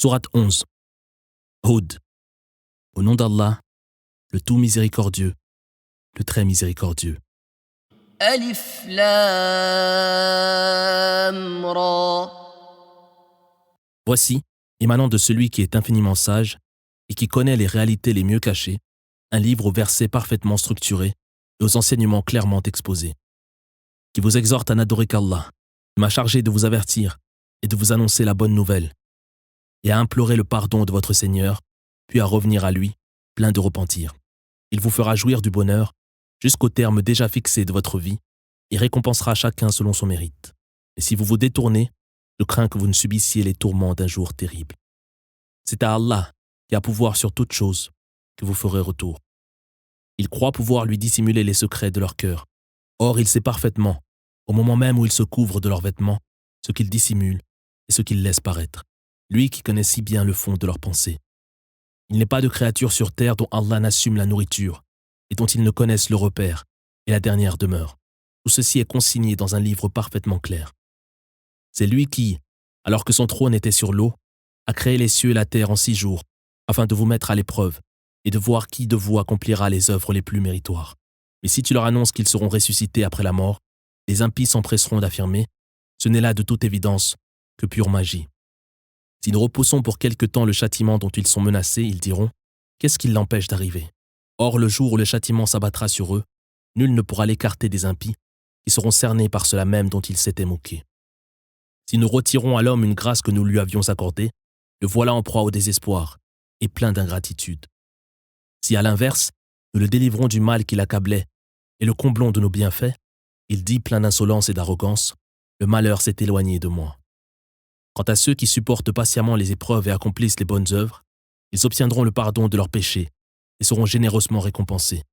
Sourate 11. Hud. Au nom d'Allah, le tout miséricordieux, le très miséricordieux. Alif Lam Ra. Voici, émanant de celui qui est infiniment sage et qui connaît les réalités les mieux cachées, un livre aux versets parfaitement structurés et aux enseignements clairement exposés, qui vous exhorte à n'adorer qu'Allah, qui m'a chargé de vous avertir et de vous annoncer la bonne nouvelle, et à implorer le pardon de votre Seigneur, puis à revenir à lui, plein de repentir. Il vous fera jouir du bonheur jusqu'au terme déjà fixé de votre vie et récompensera chacun selon son mérite. Et si vous vous détournez, je crains que vous ne subissiez les tourments d'un jour terrible. C'est à Allah, qui a pouvoir sur toute chose, que vous ferez retour. Ils croient pouvoir lui dissimuler les secrets de leur cœur. Or, il sait parfaitement, au moment même où ils se couvrent de leurs vêtements, ce qu'ils dissimulent et ce qu'ils laissent paraître. Lui qui connaît si bien le fond de leurs pensées. Il n'est pas de créature sur terre dont Allah n'assume la nourriture et dont ils ne connaissent le repère et la dernière demeure. Tout ceci est consigné dans un livre parfaitement clair. C'est lui qui, alors que son trône était sur l'eau, a créé les cieux et la terre en 6 jours, afin de vous mettre à l'épreuve et de voir qui de vous accomplira les œuvres les plus méritoires. Mais si tu leur annonces qu'ils seront ressuscités après la mort, les impies s'empresseront d'affirmer « Ce n'est là de toute évidence que pure magie ». Si nous repoussons pour quelque temps le châtiment dont ils sont menacés, ils diront « Qu'est-ce qui l'empêche d'arriver ?» Or, le jour où le châtiment s'abattra sur eux, nul ne pourra l'écarter des impies, qui seront cernés par cela même dont ils s'étaient moqués. Si nous retirons à l'homme une grâce que nous lui avions accordée, le voilà en proie au désespoir et plein d'ingratitude. Si à l'inverse, nous le délivrons du mal qui l'accablait et le comblons de nos bienfaits, il dit plein d'insolence et d'arrogance, « Le malheur s'est éloigné de moi. » Quant à ceux qui supportent patiemment les épreuves et accomplissent les bonnes œuvres, ils obtiendront le pardon de leurs péchés et seront généreusement récompensés.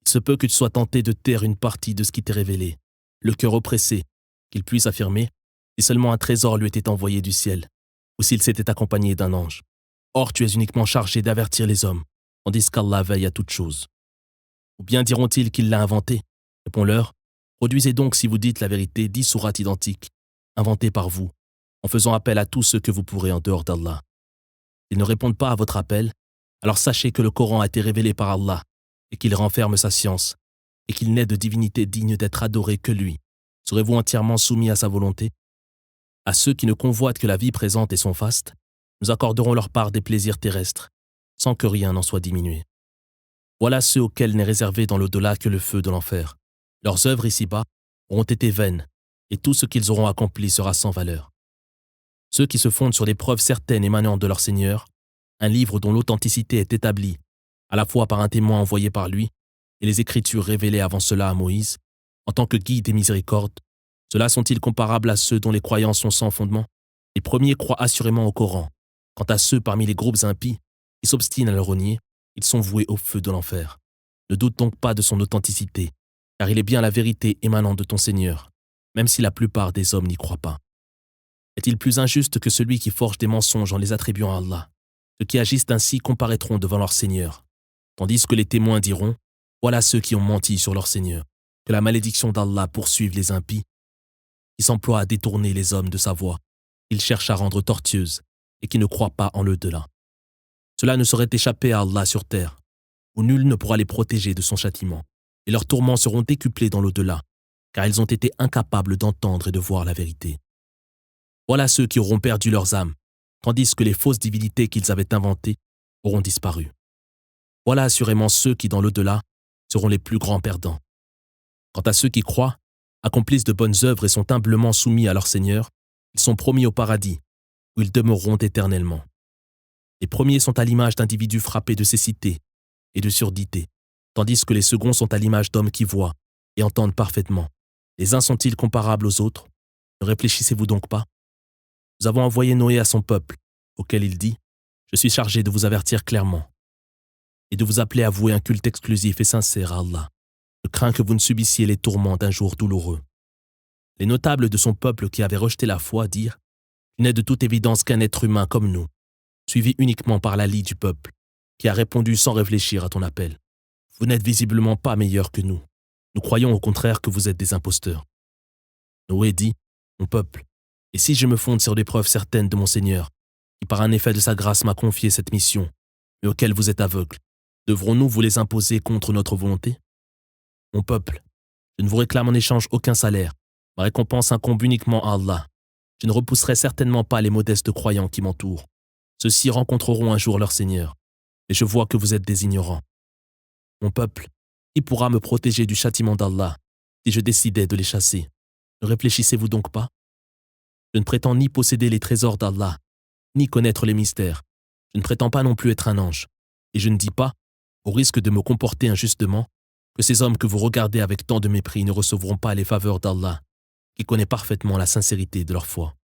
Il se peut que tu sois tenté de taire une partie de ce qui t'est révélé, le cœur oppressé, qu'il puisse affirmer si seulement un trésor lui était envoyé du ciel, ou s'il s'était accompagné d'un ange. Or tu es uniquement chargé d'avertir les hommes, tandis qu'Allah veille à toute chose. Ou bien diront-ils qu'il l'a inventé? Réponds-leur, produisez donc si vous dites la vérité 10 sourates identiques, inventées par vous, en faisant appel à tous ceux que vous pourrez en dehors d'Allah. S'ils ne répondent pas à votre appel, alors sachez que le Coran a été révélé par Allah et qu'il renferme sa science et qu'il n'est de divinité digne d'être adorée que lui. Serez-vous entièrement soumis à sa volonté? À ceux qui ne convoitent que la vie présente et son faste, nous accorderons leur part des plaisirs terrestres, sans que rien n'en soit diminué. Voilà ceux auxquels n'est réservé dans l'au-delà que le feu de l'enfer. Leurs œuvres ici-bas auront été vaines, et tout ce qu'ils auront accompli sera sans valeur. Ceux qui se fondent sur des preuves certaines émanant de leur Seigneur, un livre dont l'authenticité est établie, à la fois par un témoin envoyé par lui, et les Écritures révélées avant cela à Moïse, en tant que guide et miséricorde, ceux-là sont-ils comparables à ceux dont les croyances sont sans fondement? Les premiers croient assurément au Coran. Quant à ceux parmi les groupes impies qui s'obstinent à le renier, ils sont voués au feu de l'enfer. Ne doute donc pas de son authenticité, car il est bien la vérité émanant de ton Seigneur, même si la plupart des hommes n'y croient pas. Est-il plus injuste que celui qui forge des mensonges en les attribuant à Allah? Ceux qui agissent ainsi comparaîtront devant leur Seigneur, tandis que les témoins diront « Voilà ceux qui ont menti sur leur Seigneur, que la malédiction d'Allah poursuive les impies, qui s'emploient à détourner les hommes de sa voie, qu'ils cherchent à rendre tortueuse et qui ne croient pas en l'au-delà. Cela ne saurait échapper à Allah sur terre, où nul ne pourra les protéger de son châtiment, et leurs tourments seront décuplés dans l'au-delà, car ils ont été incapables d'entendre et de voir la vérité. Voilà ceux qui auront perdu leurs âmes, tandis que les fausses divinités qu'ils avaient inventées auront disparu. Voilà assurément ceux qui, dans l'au-delà, seront les plus grands perdants. Quant à ceux qui croient, accomplissent de bonnes œuvres et sont humblement soumis à leur Seigneur, ils sont promis au paradis, où ils demeureront éternellement. Les premiers sont à l'image d'individus frappés de cécité et de surdité, tandis que les seconds sont à l'image d'hommes qui voient et entendent parfaitement. Les uns sont-ils comparables aux autres? Ne réfléchissez-vous donc pas? Nous avons envoyé Noé à son peuple, auquel il dit « Je suis chargé de vous avertir clairement et de vous appeler à vouer un culte exclusif et sincère à Allah. Je crains que vous ne subissiez les tourments d'un jour douloureux. » Les notables de son peuple qui avaient rejeté la foi dirent « Tu n'es de toute évidence qu'un être humain comme nous, suivi uniquement par l'ali du peuple, qui a répondu sans réfléchir à ton appel. Vous n'êtes visiblement pas meilleurs que nous. Nous croyons au contraire que vous êtes des imposteurs. » Noé dit « Mon peuple, et si je me fonde sur des preuves certaines de mon Seigneur, qui par un effet de sa grâce m'a confié cette mission, mais auquel vous êtes aveugles, devrons-nous vous les imposer contre notre volonté? Mon peuple, je ne vous réclame en échange aucun salaire. Ma récompense incombe uniquement à Allah. Je ne repousserai certainement pas les modestes croyants qui m'entourent. Ceux-ci rencontreront un jour leur Seigneur, et je vois que vous êtes des ignorants. Mon peuple, qui pourra me protéger du châtiment d'Allah si je décidais de les chasser? Ne réfléchissez-vous donc pas? Je ne prétends ni posséder les trésors d'Allah, ni connaître les mystères. Je ne prétends pas non plus être un ange. Et je ne dis pas, au risque de me comporter injustement, que ces hommes que vous regardez avec tant de mépris ne recevront pas les faveurs d'Allah, qui connaît parfaitement la sincérité de leur foi.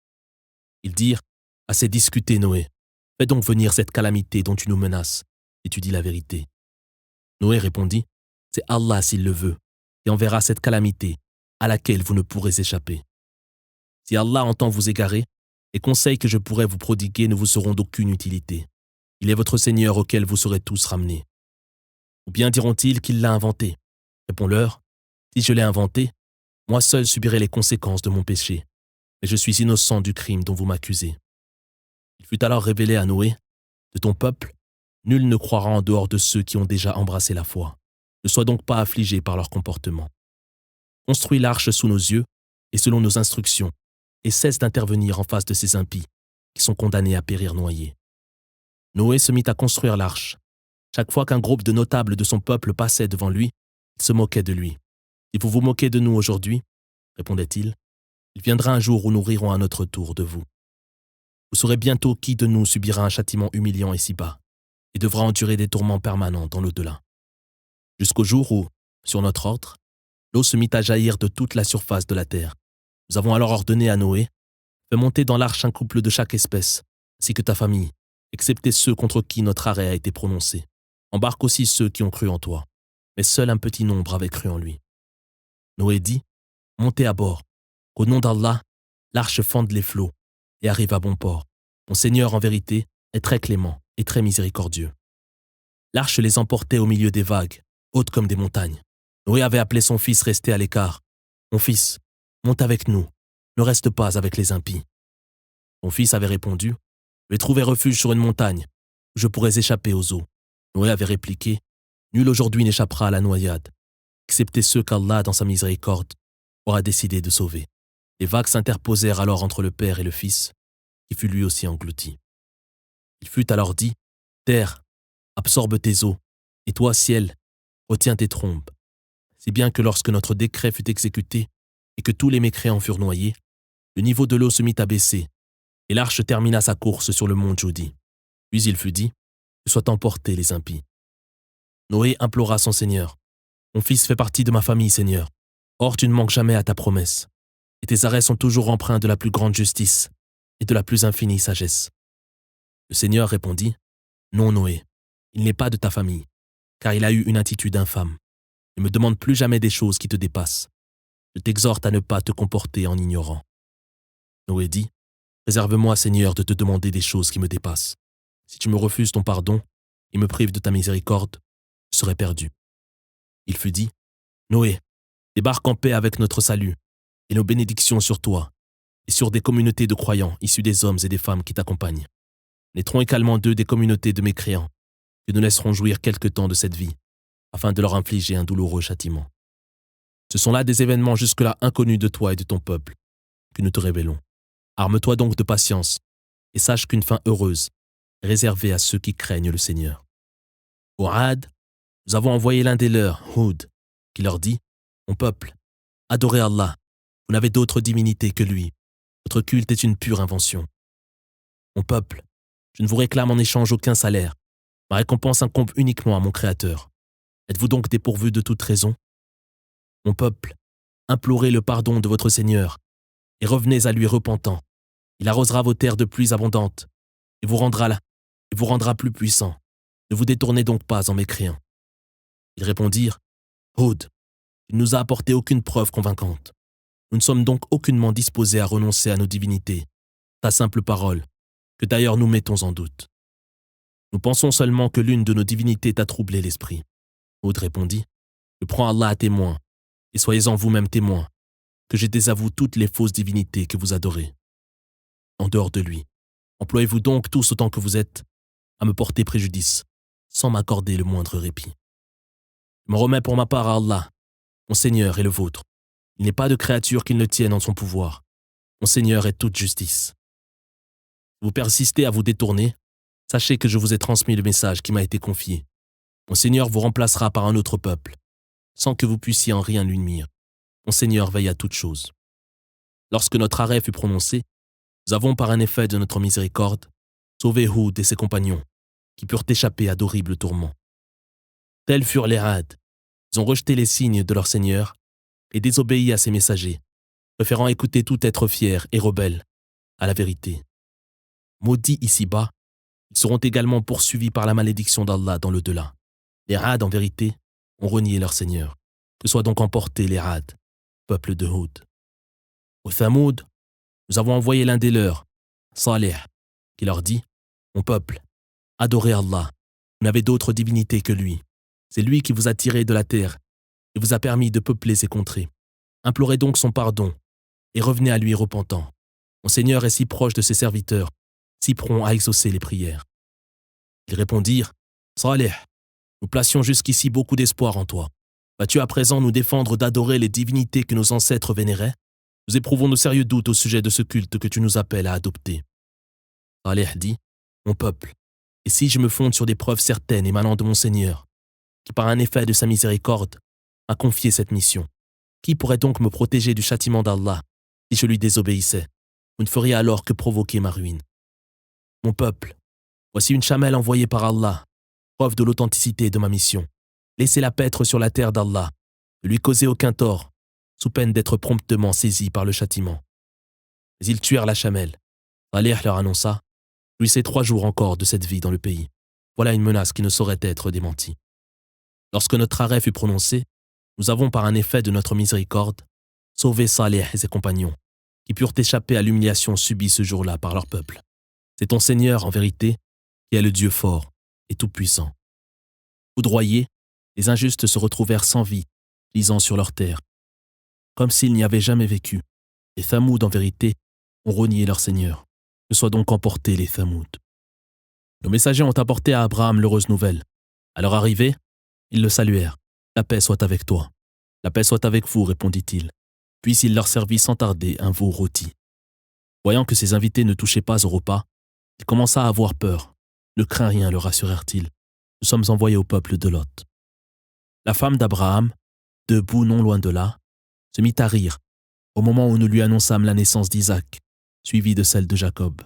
Ils dirent, assez discuté Noé, fais donc venir cette calamité dont tu nous menaces, et tu dis la vérité. Noé répondit, c'est Allah s'il le veut, qui enverra cette calamité à laquelle vous ne pourrez échapper. Si Allah entend vous égarer, les conseils que je pourrais vous prodiguer ne vous seront d'aucune utilité. Il est votre Seigneur auquel vous serez tous ramenés. Ou bien diront-ils qu'il l'a inventé? Réponds-leur, si je l'ai inventé, moi seul subirai les conséquences de mon péché, mais je suis innocent du crime dont vous m'accusez. Il fut alors révélé à Noé, de ton peuple, nul ne croira en dehors de ceux qui ont déjà embrassé la foi. Ne sois donc pas affligé par leur comportement. Construis l'arche sous nos yeux et selon nos instructions, et cesse d'intervenir en face de ces impies qui sont condamnés à périr noyés. Noé se mit à construire l'arche. Chaque fois qu'un groupe de notables de son peuple passait devant lui, il se moquait de lui. « Si vous vous moquez de nous aujourd'hui, répondait-il, il viendra un jour où nous rirons à notre tour de vous. Vous saurez bientôt qui de nous subira un châtiment humiliant ici-bas et devra endurer des tourments permanents dans l'au-delà. » Jusqu'au jour où, sur notre ordre, l'eau se mit à jaillir de toute la surface de la terre. Nous avons alors ordonné à Noé, fais monter dans l'arche un couple de chaque espèce, ainsi que ta famille, excepté ceux contre qui notre arrêt a été prononcé. Embarque aussi ceux qui ont cru en toi. Mais seul un petit nombre avait cru en lui. Noé dit, montez à bord, qu'au nom d'Allah, l'arche fende les flots et arrive à bon port. Mon Seigneur, en vérité, est très clément et très miséricordieux. L'arche les emportait au milieu des vagues, hautes comme des montagnes. Noé avait appelé son fils resté à l'écart. Mon fils, monte avec nous, ne reste pas avec les impies. Son fils avait répondu, je vais trouver refuge sur une montagne, où je pourrais échapper aux eaux. Noé avait répliqué, nul aujourd'hui n'échappera à la noyade, excepté ceux qu'Allah, dans sa miséricorde, aura décidé de sauver. Les vagues s'interposèrent alors entre le père et le fils, qui fut lui aussi englouti. Il fut alors dit, terre, absorbe tes eaux, et toi, ciel, retiens tes trombes. Si bien que lorsque notre décret fut exécuté et que tous les mécréants furent noyés, le niveau de l'eau se mit à baisser, et l'arche termina sa course sur le mont Jodi. Puis il fut dit, que soient emportés les impies. Noé implora son Seigneur, mon fils fait partie de ma famille, Seigneur. Or tu ne manques jamais à ta promesse, et tes arrêts sont toujours empreints de la plus grande justice et de la plus infinie sagesse. Le Seigneur répondit, non Noé, il n'est pas de ta famille, car il a eu une attitude infâme. Ne me demande plus jamais des choses qui te dépassent. Je t'exhorte à ne pas te comporter en ignorant. Noé dit, préserve-moi, Seigneur, de te demander des choses qui me dépassent. Si tu me refuses ton pardon et me prives de ta miséricorde, je serai perdu. Il fut dit, Noé, débarque en paix avec notre salut et nos bénédictions sur toi et sur des communautés de croyants issus des hommes et des femmes qui t'accompagnent. Naîtront également d'eux des communautés de mécréants que nous laisserons jouir quelque temps de cette vie afin de leur infliger un douloureux châtiment. Ce sont là des événements jusque-là inconnus de toi et de ton peuple que nous te révélons. Arme-toi donc de patience et sache qu'une fin heureuse est réservée à ceux qui craignent le Seigneur. Au Ad, nous avons envoyé l'un des leurs, Houd, qui leur dit, mon peuple, adorez Allah, vous n'avez d'autre divinité que lui. Votre culte est une pure invention. Mon peuple, je ne vous réclame en échange aucun salaire. Ma récompense incombe uniquement à mon Créateur. Êtes-vous donc dépourvu de toute raison? Mon peuple, implorez le pardon de votre Seigneur et revenez à lui repentant. Il arrosera vos terres de pluies abondantes et vous rendra plus puissants. Ne vous détournez donc pas en mécréants. Ils répondirent, Houd, il ne nous a apporté aucune preuve convaincante. Nous ne sommes donc aucunement disposés à renoncer à nos divinités, ta simple parole, que d'ailleurs nous mettons en doute. Nous pensons seulement que l'une de nos divinités t'a troublé l'esprit. Houd répondit, je prends Allah à témoin, et soyez-en vous-même témoins, que je désavoue toutes les fausses divinités que vous adorez. En dehors de lui, Employez-vous donc tous autant que vous êtes à me porter préjudice, sans m'accorder le moindre répit. Je me remets pour ma part à Allah, mon Seigneur et le vôtre. Il n'est pas de créature qu'il ne tienne en son pouvoir. Mon Seigneur est toute justice. Si vous persistez à vous détourner, sachez que je vous ai transmis le message qui m'a été confié. Mon Seigneur vous remplacera par un autre peuple, sans que vous puissiez en rien lui nuire. Mon Seigneur veille à toutes choses. Lorsque notre arrêt fut prononcé, nous avons, par un effet de notre miséricorde, sauvé Houd et ses compagnons, qui purent échapper à d'horribles tourments. Tels furent les Had. Ils ont rejeté les signes de leur Seigneur et désobéi à ses messagers, préférant écouter tout être fier et rebelle à la vérité. Maudits ici-bas, ils seront également poursuivis par la malédiction d'Allah dans l'au-delà. Les Had, en vérité, ont renié leur Seigneur. Que soient donc emportés les Had, peuple de Houd. Au Thamoud, nous avons envoyé l'un des leurs, Salih, qui leur dit « Mon peuple, adorez Allah, vous n'avez d'autre divinité que lui. C'est lui qui vous a tiré de la terre et vous a permis de peupler ces contrées. Implorez donc son pardon et revenez à lui repentant. Mon Seigneur est si proche de ses serviteurs, si prompt à exaucer les prières. » Ils répondirent « Salih, nous placions jusqu'ici beaucoup d'espoir en toi. Vas-tu à présent nous défendre d'adorer les divinités que nos ancêtres vénéraient? Nous éprouvons de sérieux doutes au sujet de ce culte que tu nous appelles à adopter. » Salih dit « Mon peuple, et si je me fonde sur des preuves certaines émanant de mon Seigneur, qui par un effet de sa miséricorde m'a confié cette mission, qui pourrait donc me protéger du châtiment d'Allah si je lui désobéissais? Vous ne feriez alors que provoquer ma ruine. Mon peuple, voici une chamelle envoyée par Allah, preuve de l'authenticité de ma mission. Laissez-la paître sur la terre d'Allah, ne lui causez aucun tort, sous peine d'être promptement saisi par le châtiment. » Mais ils tuèrent la chamelle. Salih leur annonça « Jouissez 3 jours encore de cette vie dans le pays. Voilà une menace qui ne saurait être démentie. » Lorsque notre arrêt fut prononcé, nous avons, par un effet de notre miséricorde, sauvé Salih et ses compagnons, qui purent échapper à l'humiliation subie ce jour-là par leur peuple. C'est ton Seigneur, en vérité, qui est le Dieu fort et tout-puissant. Foudroyés, les injustes se retrouvèrent sans vie, lisant sur leur terre, comme s'ils n'y avaient jamais vécu. Les Thamoud, en vérité, ont renié leur Seigneur. Que soient donc emportés les Thamoud. Nos messagers ont apporté à Abraham l'heureuse nouvelle. À leur arrivée, ils le saluèrent. « La paix soit avec toi. »« La paix soit avec vous, répondit-il. Puis il leur servit sans tarder un veau rôti. Voyant que ses invités ne touchaient pas au repas, il commença à avoir peur. « Ne crains rien, le rassurèrent-ils. Nous sommes envoyés au peuple de Lot. » La femme d'Abraham, debout non loin de là, se mit à rire au moment où nous lui annonçâmes la naissance d'Isaac, suivie de celle de Jacob.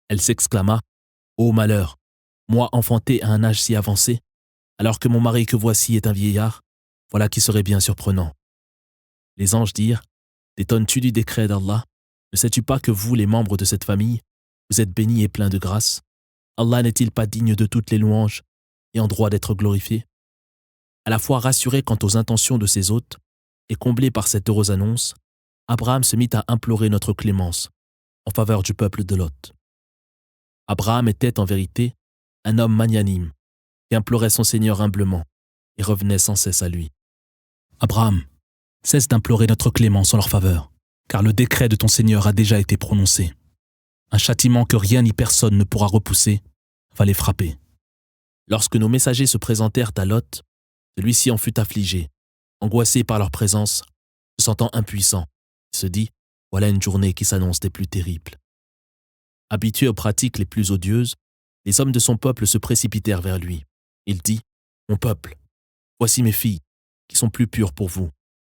Elle s'exclama « Ô malheur, moi enfanté à un âge si avancé, alors que mon mari que voici est un vieillard, voilà qui serait bien surprenant. » Les anges dirent « T'étonnes-tu du décret d'Allah? Ne sais-tu pas que vous, les membres de cette famille, vous êtes bénis et pleins de grâce? Allah n'est-il pas digne de toutes les louanges et en droit d'être glorifié ?» À la fois rassuré quant aux intentions de ses hôtes et comblé par cette heureuse annonce, Abraham se mit à implorer notre clémence en faveur du peuple de Lot. Abraham était en vérité un homme magnanime qui implorait son Seigneur humblement et revenait sans cesse à lui. « Abraham, cesse d'implorer notre clémence en leur faveur, car le décret de ton Seigneur a déjà été prononcé. Un châtiment que rien ni personne ne pourra repousser va les frapper. » Lorsque nos messagers se présentèrent à Lot, celui-ci en fut affligé, angoissé par leur présence, se sentant impuissant. Il se dit « Voilà une journée qui s'annonce des plus terribles. » Habitués aux pratiques les plus odieuses, les hommes de son peuple se précipitèrent vers lui. Il dit « Mon peuple, voici mes filles, qui sont plus pures pour vous.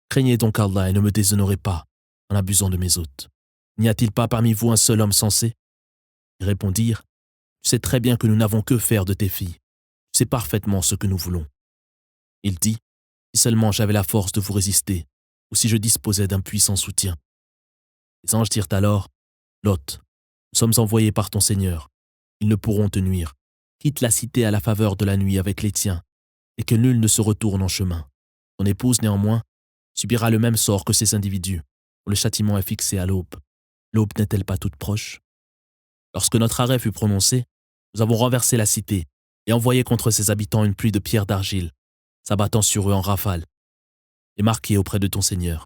Craignez donc Allah et ne me déshonorez pas en abusant de mes hôtes. N'y a-t-il pas parmi vous un seul homme sensé ?» Ils répondirent « Tu sais très bien que nous n'avons que faire de tes filles. Tu sais parfaitement ce que nous voulons. » Il dit « Si seulement j'avais la force de vous résister, ou si je disposais d'un puissant soutien. » Les anges dirent alors « Lot, nous sommes envoyés par ton Seigneur. Ils ne pourront te nuire. Quitte la cité à la faveur de la nuit avec les tiens, et que nul ne se retourne en chemin. Ton épouse, néanmoins, subira le même sort que ces individus, dont le châtiment est fixé à l'aube. L'aube n'est-elle pas toute proche? » Lorsque notre arrêt fut prononcé, nous avons renversé la cité et envoyé contre ses habitants une pluie de pierres d'argile, s'abattant sur eux en rafales, et marqué auprès de ton Seigneur.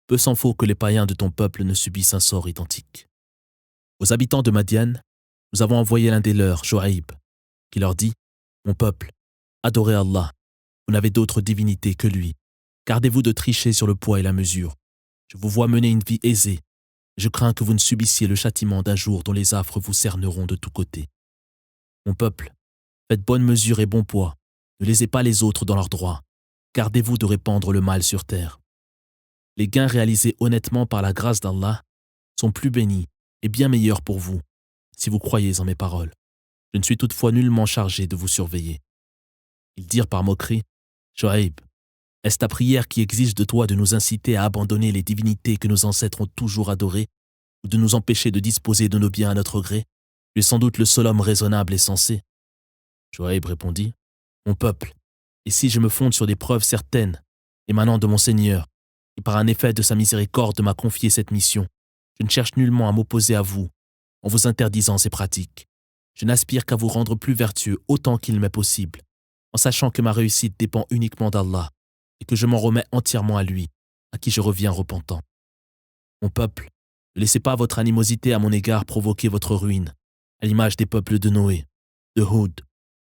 Peu s'en faut que les païens de ton peuple ne subissent un sort identique. Aux habitants de Madian, nous avons envoyé l'un des leurs, Shuaïb, qui leur dit « Mon peuple, adorez Allah, vous n'avez d'autre divinité que lui. Gardez-vous de tricher sur le poids et la mesure. Je vous vois mener une vie aisée. Je crains que vous ne subissiez le châtiment d'un jour dont les affres vous cerneront de tous côtés. Mon peuple, faites bonne mesure et bon poids. Ne lésez pas les autres dans leurs droits. Gardez-vous de répandre le mal sur terre. Les gains réalisés honnêtement par la grâce d'Allah sont plus bénis et bien meilleurs pour vous, si vous croyez en mes paroles. Je ne suis toutefois nullement chargé de vous surveiller. » Ils dirent par moquerie, « Shuaïb, est-ce ta prière qui exige de toi de nous inciter à abandonner les divinités que nos ancêtres ont toujours adorées ou de nous empêcher de disposer de nos biens à notre gré? Tu es sans doute le seul homme raisonnable et sensé. » Shuaïb répondit, « Mon peuple, et si je me fonde sur des preuves certaines émanant de mon Seigneur, qui par un effet de sa miséricorde m'a confié cette mission, je ne cherche nullement à m'opposer à vous en vous interdisant ces pratiques. Je n'aspire qu'à vous rendre plus vertueux autant qu'il m'est possible, en sachant que ma réussite dépend uniquement d'Allah et que je m'en remets entièrement à lui, à qui je reviens repentant. Mon peuple, ne laissez pas votre animosité à mon égard provoquer votre ruine, à l'image des peuples de Noé, de Houd,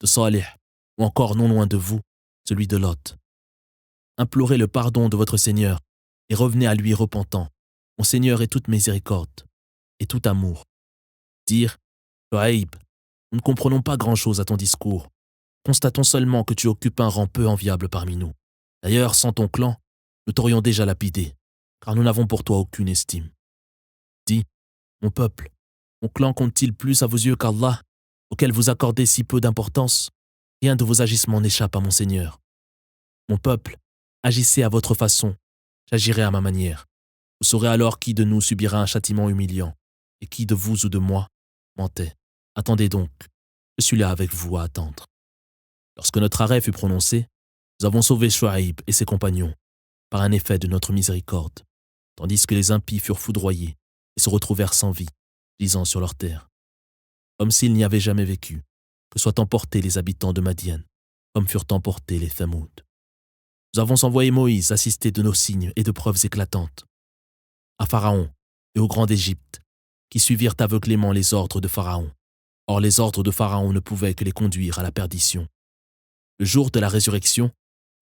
de Salih, ou encore non loin de vous, celui de Lot. Implorez le pardon de votre Seigneur et revenez à lui repentant. Mon Seigneur est toute miséricorde et tout amour. » Dire, « Shuaïb, nous ne comprenons pas grand-chose à ton discours. Constatons seulement que tu occupes un rang peu enviable parmi nous. D'ailleurs, sans ton clan, nous t'aurions déjà lapidé, car nous n'avons pour toi aucune estime. » Dis, « Mon peuple, mon clan compte-t-il plus à vos yeux qu'Allah, auquel vous accordez si peu d'importance? Rien de vos agissements n'échappe à mon Seigneur. Mon peuple, agissez à votre façon, j'agirai à ma manière. Vous saurez alors qui de nous subira un châtiment humiliant, et qui de vous ou de moi mentait. Attendez donc, je suis là avec vous à attendre. » Lorsque notre arrêt fut prononcé, nous avons sauvé Shuaïb et ses compagnons, par un effet de notre miséricorde, tandis que les impies furent foudroyés et se retrouvèrent sans vie, gisant sur leur terre, comme s'ils n'y avaient jamais vécu, que soient emportés les habitants de Madian, comme furent emportés les Thamoud. Nous avons envoyé Moïse assisté de nos signes et de preuves éclatantes à Pharaon et aux grands d'Égypte, qui suivirent aveuglément les ordres de Pharaon. Or les ordres de Pharaon ne pouvaient que les conduire à la perdition. Le jour de la résurrection,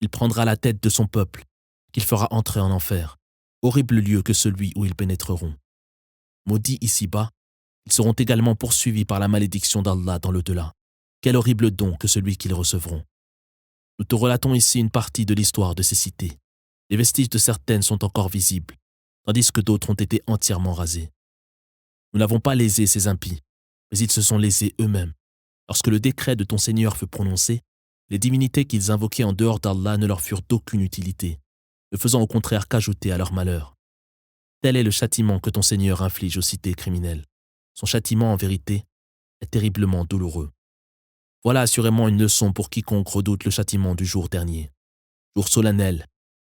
il prendra la tête de son peuple, qu'il fera entrer en enfer, horrible lieu que celui où ils pénétreront. Maudits ici-bas, ils seront également poursuivis par la malédiction d'Allah dans l'au-delà. Quel horrible don que celui qu'ils recevront. Nous te relatons ici une partie de l'histoire de ces cités. Les vestiges de certaines sont encore visibles, tandis que d'autres ont été entièrement rasées. Nous n'avons pas lésé ces impies, mais ils se sont lésés eux-mêmes. Lorsque le décret de ton Seigneur fut prononcé, les divinités qu'ils invoquaient en dehors d'Allah ne leur furent d'aucune utilité, ne faisant au contraire qu'ajouter à leur malheur. Tel est le châtiment que ton Seigneur inflige aux cités criminelles. Son châtiment, en vérité, est terriblement douloureux. Voilà assurément une leçon pour quiconque redoute le châtiment du jour dernier, jour solennel,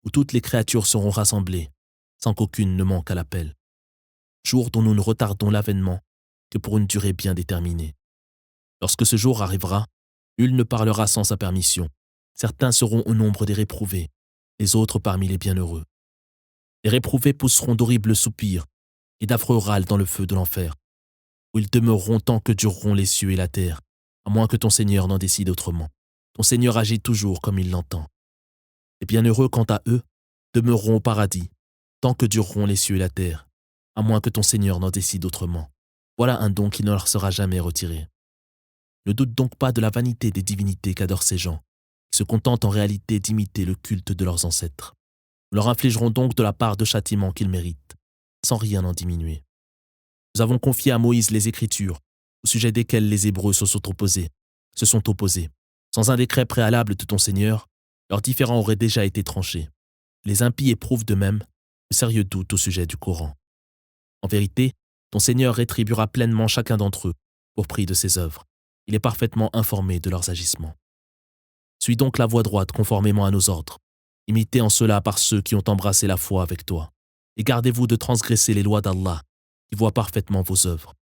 où toutes les créatures seront rassemblées, sans qu'aucune ne manque à l'appel. Jour dont nous ne retardons l'avènement que pour une durée bien déterminée. Lorsque ce jour arrivera, nul ne parlera sans sa permission. Certains seront au nombre des réprouvés, les autres parmi les bienheureux. Les réprouvés pousseront d'horribles soupirs et d'affreux râles dans le feu de l'enfer, où ils demeureront tant que dureront les cieux et la terre, à moins que ton Seigneur n'en décide autrement. Ton Seigneur agit toujours comme il l'entend. Les bienheureux, quant à eux, demeureront au paradis, tant que dureront les cieux et la terre, à moins que ton Seigneur n'en décide autrement. Voilà un don qui ne leur sera jamais retiré. Ne doute donc pas de la vanité des divinités qu'adorent ces gens, qui se contentent en réalité d'imiter le culte de leurs ancêtres. Nous leur infligerons donc de la part de châtiments qu'ils méritent, sans rien en diminuer. Nous avons confié à Moïse les Écritures, au sujet desquelles les Hébreux se sont opposés. Sans un décret préalable de ton Seigneur, leurs différends auraient déjà été tranchés. Les impies éprouvent de même de sérieux doutes au sujet du Coran. En vérité, ton Seigneur rétribuera pleinement chacun d'entre eux pour prix de ses œuvres. Il est parfaitement informé de leurs agissements. Suis donc la voie droite conformément à nos ordres, imitez en cela par ceux qui ont embrassé la foi avec toi, et gardez-vous de transgresser les lois d'Allah, qui voit parfaitement vos œuvres.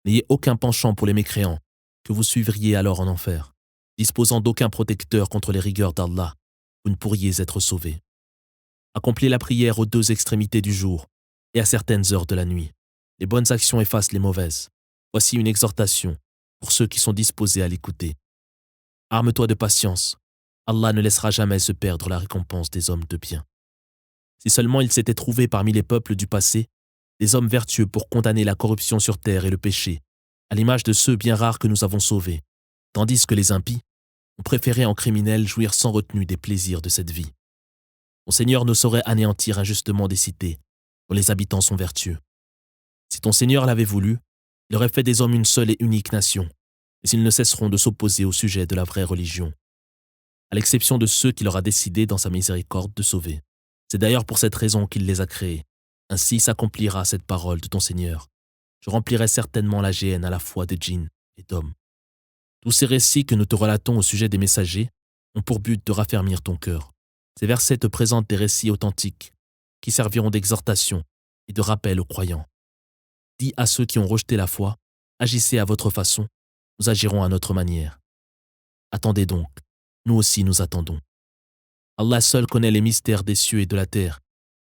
N'ayez aucun penchant pour les mécréants, que vous suivriez alors en enfer. Disposant d'aucun protecteur contre les rigueurs d'Allah, vous ne pourriez être sauvés. Accomplez la prière aux deux extrémités du jour et à certaines heures de la nuit. Les bonnes actions effacent les mauvaises. Voici une exhortation pour ceux qui sont disposés à l'écouter. Arme-toi de patience. Allah ne laissera jamais se perdre la récompense des hommes de bien. Si seulement il s'était trouvé parmi les peuples du passé des hommes vertueux pour condamner la corruption sur terre et le péché, à l'image de ceux bien rares que nous avons sauvés, tandis que les impies ont préféré en criminels jouir sans retenue des plaisirs de cette vie. Ton Seigneur ne saurait anéantir injustement des cités dont les habitants sont vertueux. Si ton Seigneur l'avait voulu, il aurait fait des hommes une seule et unique nation, mais ils ne cesseront de s'opposer au sujet de la vraie religion, à l'exception de ceux qu'il aura décidé dans sa miséricorde de sauver. C'est d'ailleurs pour cette raison qu'il les a créés. Ainsi s'accomplira cette parole de ton Seigneur. Je remplirai certainement la géhenne à la fois de djinns et d'hommes. Tous ces récits que nous te relatons au sujet des messagers ont pour but de raffermir ton cœur. Ces versets te présentent des récits authentiques qui serviront d'exhortation et de rappel aux croyants. Dis à ceux qui ont rejeté la foi, agissez à votre façon, nous agirons à notre manière. Attendez donc, nous aussi nous attendons. Allah seul connaît les mystères des cieux et de la terre,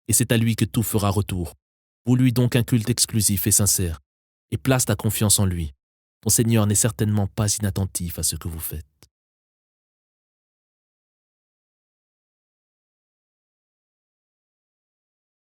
et c'est à lui que tout fera retour. Voue lui donc un culte exclusif et sincère, et place ta confiance en lui. Ton Seigneur n'est certainement pas inattentif à ce que vous faites.